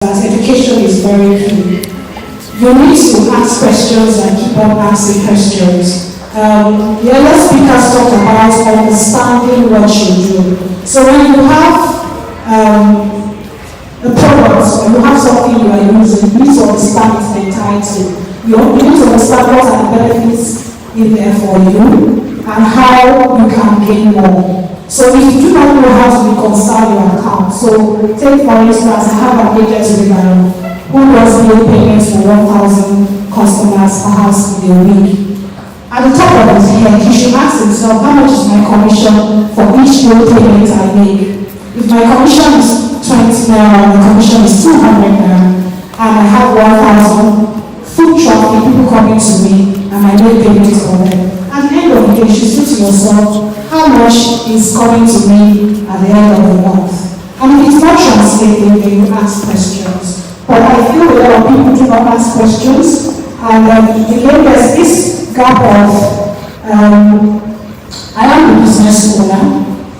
As education is very key. You need to ask questions and keep on asking questions. The other speakers talked about understanding what you do. So when you have a product, when you have something you are using, you need to understand its entirety. You need to understand what are the benefits in there for you and how you can gain more. So if you do not know how to reconcile your account, so take for instance, I have an agent who does bill payments for 1,000 customers perhaps in a week. At the top of his head, he should ask himself, how much is my commission for each bill payment I make? If my commission is 20 naira, my commission is 200 naira, and I have 1,000 food traffic, people coming to me, and I make payments for them. At the end of the day, you should say to yourself, how much is coming to me at the end of the month? And if it's not translating, then you ask questions. But I feel a lot of people do not ask questions, and again, there's this gap of, I am a business owner,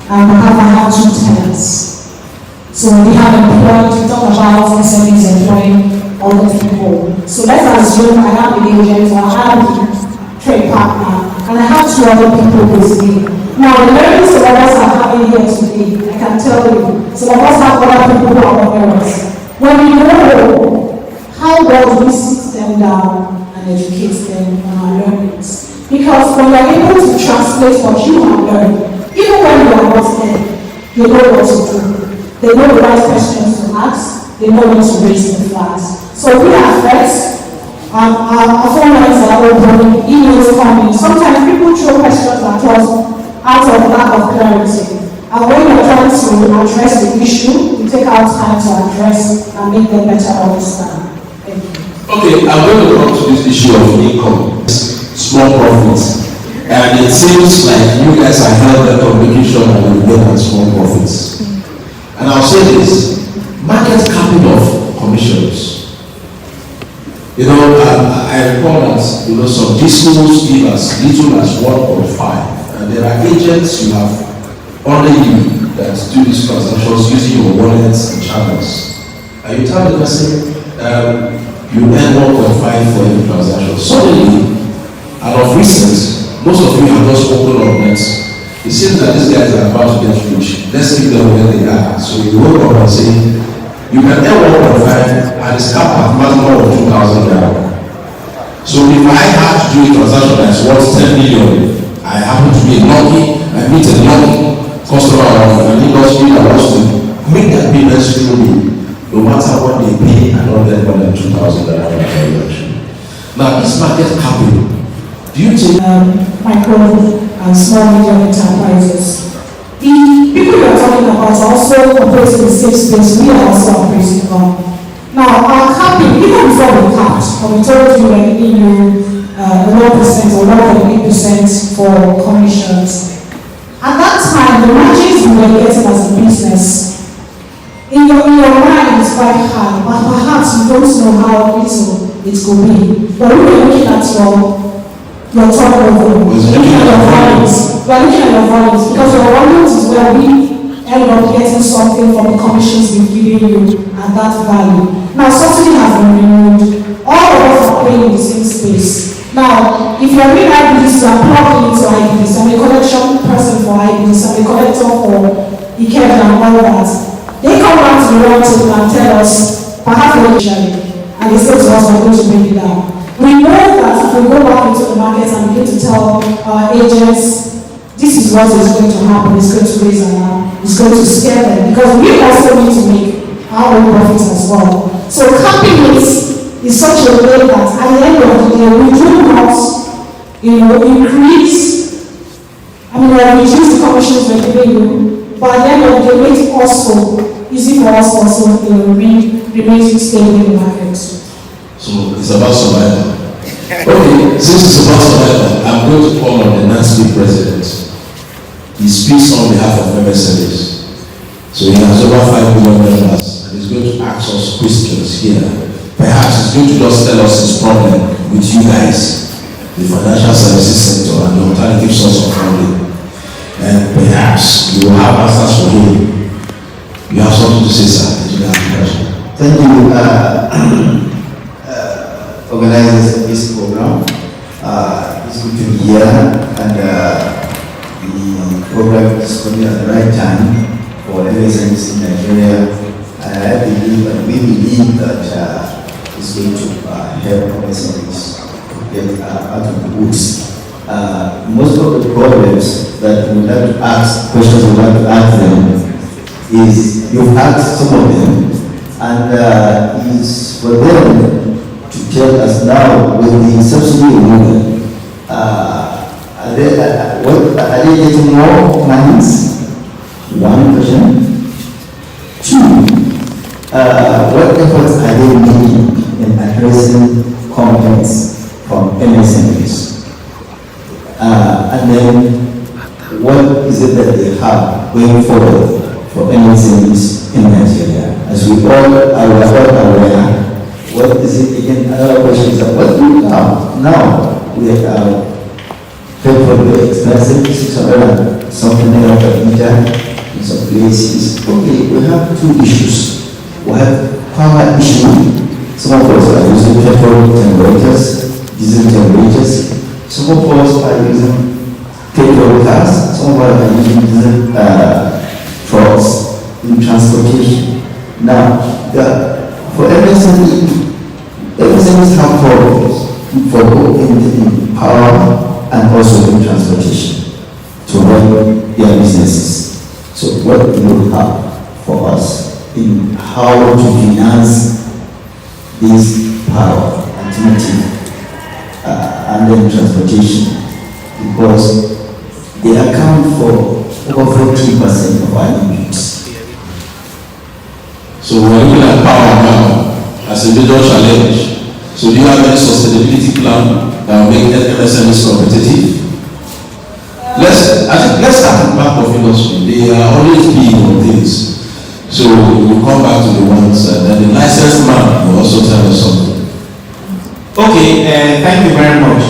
and I have 2 tenants. So we have employed, we talk about MSMEs employing other people. So let's assume I am the agent, or I am the trade partner, and I have 2 other people with me. Now, the learnings some of us are having here today, I can tell you, some of us have other people who are on us. When we know, how well do we sit them down and educate them on our learnings? Because when you're able to translate what you have learned, even when you are not there, they know what to do. They know the right questions to ask, they know when to raise the flags. So we are first. Our phone lines are open, emails coming. Sometimes people throw questions at us out of lack of clarity. And when you're trying to address the issue, you take out time to address and make them better understand. Thank you. Okay, I'm going to come to this issue of income, small profits. And it seems like you guys are held up on making sure that we get at small profits. And I'll say this, market capping of commissions. You know, I recall that, some discounts give as little as 1.5. And there are agents you have under you that do these transactions using your wallets and channels. And you tell the person you earn 1.5 for every transaction. Suddenly, and of recent, most of you have just opened up nets. It seems that these guys are about to get rich. Let's keep them where they are. So you wake up and say, you can earn 1.5 and it's capped at maximum of 2,000 naira. So if I have to do a transaction that's worth 10 million, I happen to be I meet a lucky customer of an industry that wants to make that payment through me, no matter what they pay, I don't get more than 2,000 transaction. Now, this market capping, do you think micro and small medium enterprises? The people you are talking about are also operating in the same space we are also operating on. Now, our capping, even before we capped, when we told you we're giving you 1% or 1.8% for commissions. At that time, the margins we were getting as a business, in your mind is quite high, but perhaps you don't know how little it could be. But we were looking at your turnover, looking at your volumes. We are looking at your volumes because your volumes is where we end up getting something from the commissions we've given you at that value. Now, subsidy has been removed. All of us are playing in the same space. Now, if you're doing IBDs, you are plugged into IBDs. I'm a collection person for IBDs, I'm a collector for IKEA and all that. They come back to the round table and tell us, perhaps initially, and they say to us, we're going to bring it down. We know that if we go back into the market and begin to tell our agents, this is what is going to happen, it's going to raise an alarm, it's going to scare them, because we also need to make our own profits as well. So capping is such a way that at the end of the day, we do not, reduce the commissions we're giving you, but at the end of the day, make it also easy for us also to remain stable in the market. So it's about survival. Okay, since it's about survival, I'm going to call on the NASP president. He speaks on behalf of MSMEs. So he has over 5 million members and he's going to ask us questions here. Perhaps he's going to just tell us his problem with you guys, the financial services sector and the alternative source of funding. And perhaps you will have answers for him. You have something to say, sir. You have a question. Thank you, organizers of this program. It's good to be here, and the program is coming at the right time for MSMEs in Nigeria. I believe, and we believe that it's going to help MSMEs get out of the woods. Most of the problems that we like to ask, questions we like to ask them, is you've asked some of them, and it's for them to tell us now with the subsidy removal, are they getting more monies? One question. Two, what efforts are they making in addressing complaints from MSMEs? And then, what is it that they have going forward for MSMEs in Nigeria? As we all are aware, what is it again? Another question is, what do we have now? We have petrol very expensive, 600 and something like that in some places. Okay, we have two issues. We have power issue. Some of us are using petrol generators, diesel generators. Some of us are using petrol cars. Some of us are using diesel trucks in transportation. Now, for MSME, MSMEs have problems for both in power and also in transportation to run their businesses. So what do you have for us in how to finance this power alternative and then transportation? Because they account for over 40% of our inputs. So we're looking at power now as a major challenge. So do you have any sustainability plan that will make MSMEs competitive? Let's start with back of industry. They are always big on things. So we'll come back to the ones that the licensed man will also tell us something. Okay, thank you very much.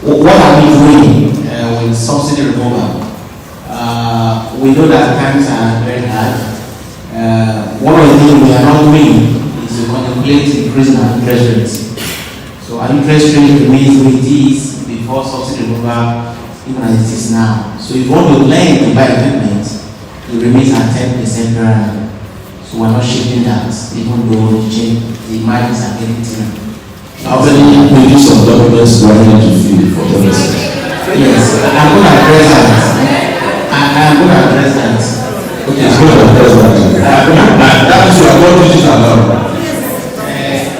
What are we doing with subsidy removal? We know that times are very hard. One of the things we are not doing is to contemplate increasing our interest rates. So our interest rate remains where it is before subsidy removal, even as it is now. So if you want to lend to buy equipment, it remains at 10% per annum. So we're not shifting that, even though the margins are getting thinner. How many pages of documents do I need to fill for the rest? Yes, I'm going to address that. I'm going to address that. Okay, it's going to address that. That is your advantages alone.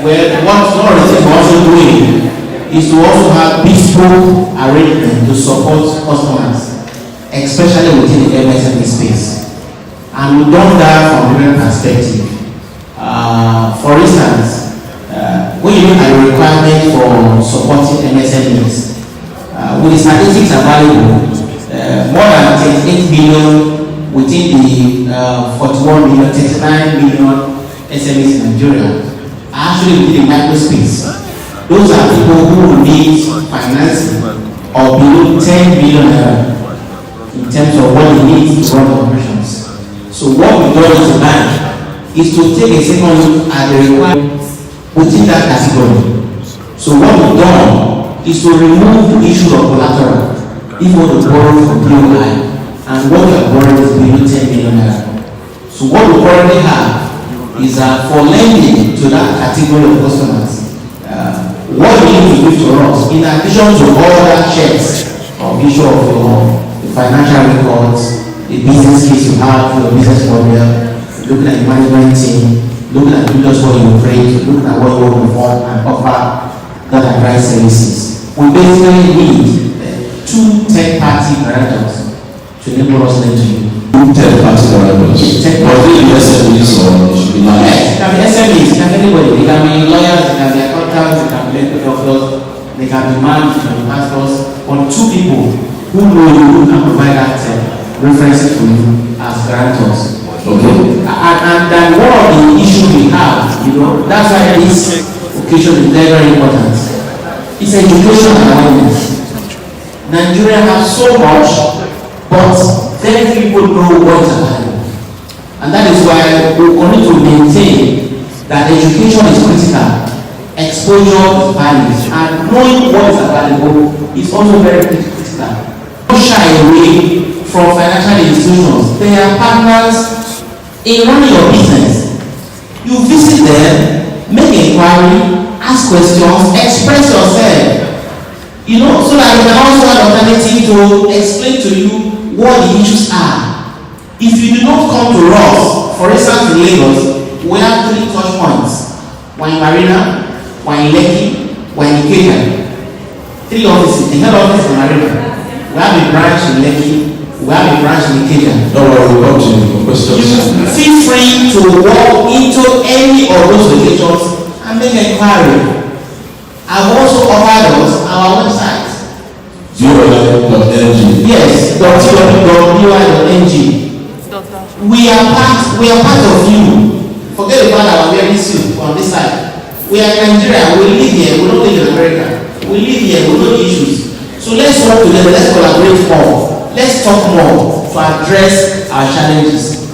Well, one of the things we're also doing is to also have bespoke arrangement to support customers, especially within the MSME space. And we've done that from a different perspective. For instance, when you look at the requirement for supporting MSMEs, with the statistics available, more than 38 million within the 41 million, 39 million SMEs in Nigeria are actually within the micro space. Those are people who need financing of below 10 million in terms of what they need to run operations. So what we do as a bank is to take a second look at the requirement within that category. So what we've done is to remove the issue of collateral if we want to borrow from POI, and what we are borrowing is below 10 million naira. So what we currently have is for lending to that category of customers. What we need to do for us, in addition to all that checks of issue of the financial records, the business case you have, your business model, looking at the management team, looking at just what you operate, looking at what you want to perform and offer that advice services. We basically need two third-party guarantors to enable us lend to you. Two third-party guarantors? Third-party SMEs or it should be like? Yes, it can be SMEs, it can be anybody. It can be lawyers, it can be accountants, it can be medical doctors, they can be managers, it can be pastors, or two people who know you, who can provide that references for you as guarantors. Okay. And then one of the issues we have, that's why this occasion is very, very important. It's education and awareness. Nigeria has so much, but very few people know what is happening. And that is why we need to maintain that education is critical, exposure is valued, and knowing what is available is also very critical. Don't shy away from financial institutions. They are partners in running your business. You visit them, make inquiry, ask questions, express yourself. So that we can also have an alternative to explain to you what the issues are. If you do not come to us, for instance in Lagos, we have 3 touch points. One in Marina, one in Lekki, one in Ikeja. 3 offices. The head office in Marina. We have a branch in Lekki, we have a branch in Ikeja. No worry, we'll come to you for questions. Feel free to walk into any of those locations and make inquiry. I've also offered us our website. UI.ng. Yes, .ui.ng. We are part of you. Forget the fact that we're wearing suit on this side. We are in Nigeria, we live here, we don't live in America. We live here, we know the issues. So let's work together, let's collaborate more. Let's talk more to address our challenges.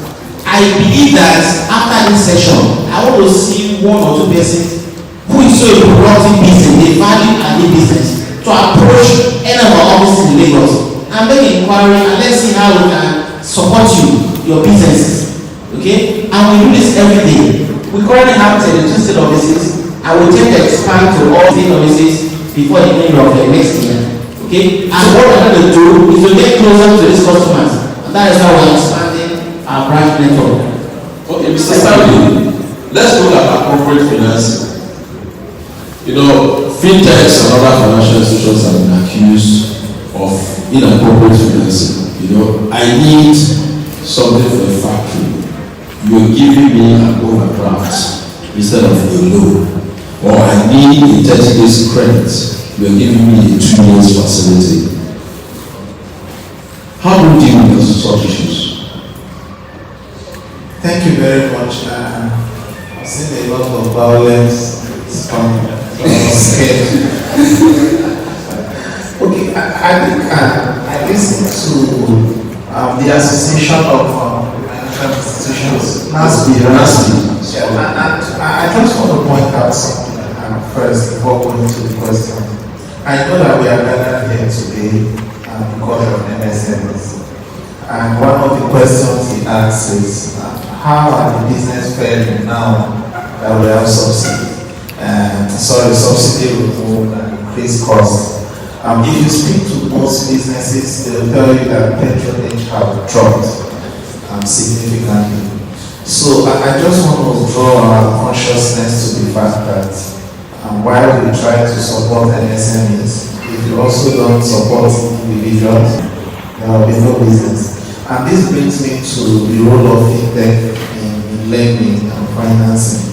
I believe that after this session, I want to see 1 or 2 persons who is so productive business, they value and need business, to approach any of our offices in Lagos and make inquiry, and let's see how we can support your businesses. Okay? And we do this every day. We currently have 32 state offices, and we intend to expand to all state offices before the end of the next year. Okay? And what we're going to do is to get closer to these customers, and that is how we're expanding our branch network. Okay, Mr. Stanley, let's look at appropriate financing. Fintechs and other financial institutions have been accused of inappropriate financing. I need something for a factory. You're giving me an overdraft instead of a loan. Or I need a 30 days credit. You're giving me a 2 years facility. How do you deal with such issues? Thank you very much. I've seen a lot of violence. It's coming. Okay, I think I listened to the Association of Financial Institutions, NASB. Yeah, and I just want to point out something first before going to the question. I know that we are gathered here today because of MSMEs. And one of the questions he asks is, how are the business faring now that we have subsidy? Subsidy will increase cost. If you speak to most businesses, they will tell you that patronage have dropped significantly. So I just want to draw our consciousness to the fact that while we try to support MSMEs, if you also don't support individuals, there will be no business. And this brings me to the role of fintech in lending and financing.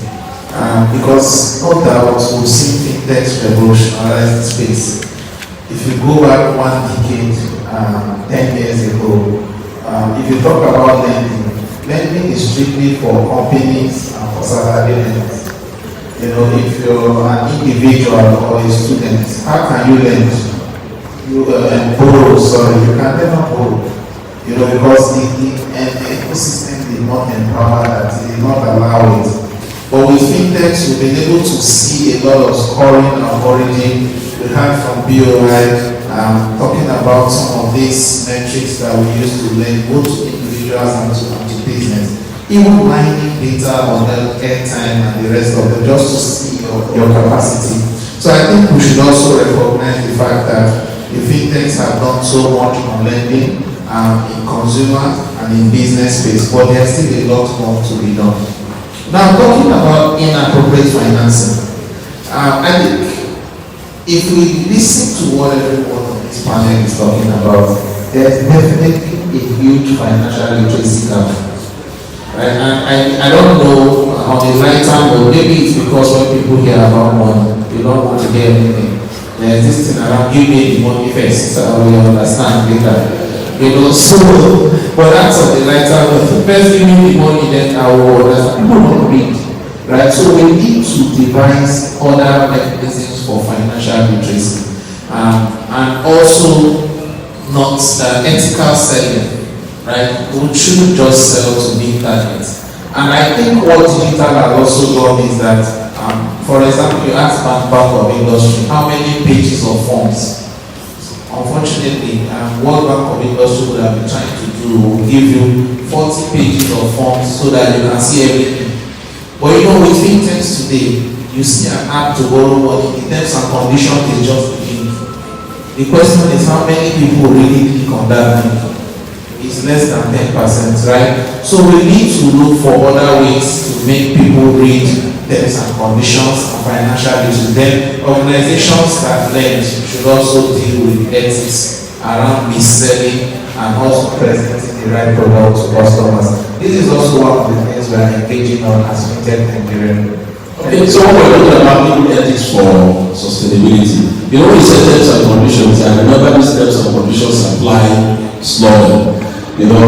Because no doubt we've seen fintechs revolutionize the space. If you go back 1 decade, 10 years ago, if you talk about lending is strictly for companies and for salary lenders. If you're an individual or a student, how can you lend? You can never borrow. Because the ecosystem did not empower that, it did not allow it. But with fintechs, we've been able to see a lot of scoring and origin. We heard from BOI talking about some of these metrics that we use to lend both to individuals and to business. Even mining data on the airtime and the rest of it, just to see your capacity. So I think we should also recognize the fact that the fintechs have done so much on lending in consumer and in business space, but there's still a lot more to be done. Now, talking about inappropriate financing, I think if we listen to what everyone on this panel is talking about, there's definitely a huge financial literacy gap. Right? And I don't know on the right time, but maybe it's because when people hear about money, they don't want to hear anything. There's this thing around, give me the money first, so we understand later. So, but that's on the right time. First, give me the money, then I will understand. People don't read, right? So we need to devise other mechanisms for financial literacy, and also not ethical selling, right? We shouldn't just sell to meet targets. And I think what digital has also done is that, for example, you ask Bank of Industry, how many pages of forms? Unfortunately, what Bank of Industry would have been trying to do will give you 40 pages of forms so that you can see everything. But you know, with fintechs today, you see an app to borrow money, the terms and conditions is just beginning. The question is how many people really click on that link? It's less than 10%, right? So we need to look for other ways to make people read terms and conditions and financial issues. Then organizations that lend should also deal with ethics around mis-selling and also presenting the right product to customers. This is also one of the things we are engaging on as fintech Nigeria. Okay, so we're looking about legal ethics for sustainability. You know, we said terms and conditions, and remember these terms and conditions apply slowly. You know,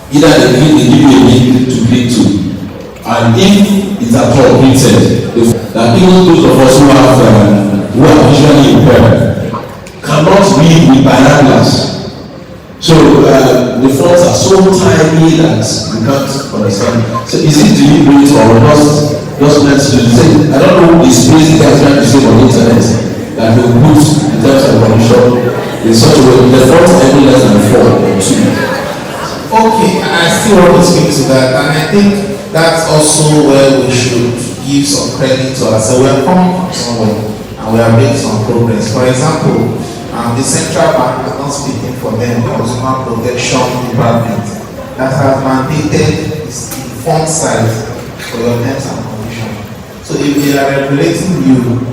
either they give you a link to click to, and if it's at all printed, that even those of us who are visually impaired cannot read with binoculars. So the fonts are so tiny that you can't understand. So is it deliberate or just meant to say? I don't know the space they are trying to say on the internet that will put in terms of condition in such a way. The font every less than 4 or 2. Okay, I still want to speak to that, and I think that's also where we should give some credit to ourselves. We are coming from somewhere and we are making some progress. For example, the central bank is not speaking for them, the Consumer Protection Department that has mandated the font size for your terms and conditions. So if they are regulating you